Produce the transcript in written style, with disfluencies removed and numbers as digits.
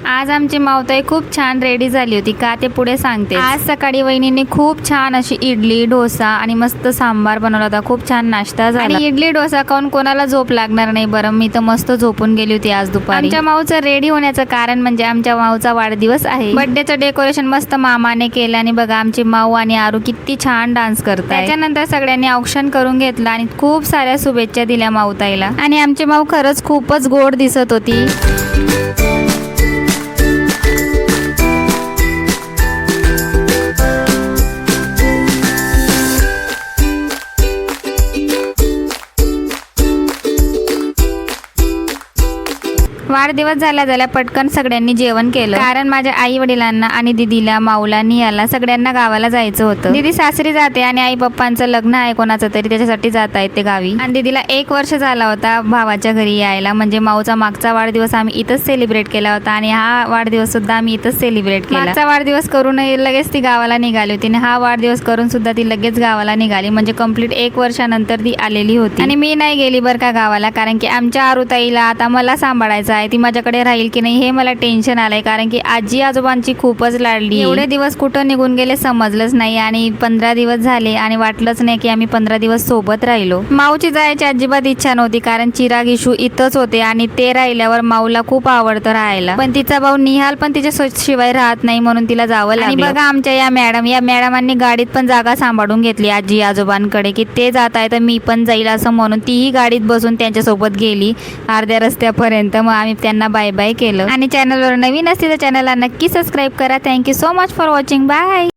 आज आमची मावताई खूप छान रेडी झाली होती का ते पुढे सांगते। आज सकाळी वहिनीने खूप छान अशी इडली डोसा आणि मस्त सांबार बनवला होता। खूप छान नाश्ता झाला आणि इडली डोसा खाऊन कोणाला झोप लागणार नाही बरं। मी तर मस्त झोपून गेली होती आज दुपारी। आमच्या माऊचं रेडी होण्याचं कारण म्हणजे आमच्या माऊचा वाढदिवस आहे। बर्थडेचं डेकोरेशन मस्त मामाने केलं आणि बघा आमची माऊ आणि आरू किती छान डान्स करतात। त्याच्यानंतर सगळ्यांनी औक्षण करून घेतलं आणि खूप साऱ्या शुभेच्छा दिल्या माऊताईला आणि आमची माऊ खरंच खूपच गोड दिसत होती। वाढदिवस झाल्या पटकन सगळ्यांनी जेवण केलं कारण माझ्या आई वडिलांना आणि दीदीला माऊला नियाला सगळ्यांना गावाला जायचं होतं। दीदी सासरी जाते आणि आई पप्पांचं लग्न आहे कोणाचं तरी त्याच्यासाठी जात आहेत ते गावी। आणि दीदीला 1 वर्ष झाला होता भावाच्या घरी यायला। म्हणजे माऊचा मागचा वाढदिवस आम्ही इथंच सेलिब्रेट केला होता आणि हा वाढदिवस सुद्धा आम्ही इथंच सेलिब्रेट केला। मागचा वाढदिवस करून लगेच ती गावाला निघाली होती आणि हा वाढदिवस करून सुद्धा ती लगेच गावाला निघाली। म्हणजे कंप्लीट 1 वर्षानंतर ती आलेली होती आणि मी नाही गेली बरं का गावाला कारण की आमच्या आरुताईला आता मला सांभाळायचं आहे। ती माझ्याकडे राहील की नाही हे मला टेन्शन आलंय कारण की आजी आजोबांची खूपच लाडली। एवढे दिवस कुठं निघून गेले समजलंच नाही आणि 15 दिवस झाले आणि वाटलंच नाही की आम्ही 15 दिवस सोबत राहिलो। माऊची जायची अजिबात इच्छा नव्हती कारण चिराग इशू इथंच होते आणि ते राहिल्यावर माऊला खूप आवडतं राहायला। पण तिचा भाऊ निहाल पण तिच्या शिवाय राहत नाही म्हणून तिला जावं लागलं। आणि बघा आमच्या या मॅडमांनी गाडीत पण जागा सांभाळून घेतली आजी आजोबांकडे की ते जात आहे तर मी पण जाईल असं म्हणून तीही गाडीत बसून त्यांच्यासोबत गेली अर्ध्या रस्त्यापर्यंत। मग आम्ही त्यांना बाय बाय केलं आणि चॅनलवर नवीन असतील तर चॅनलला नक्की सबस्क्राईब करा। Thank you so much for watching. Bye.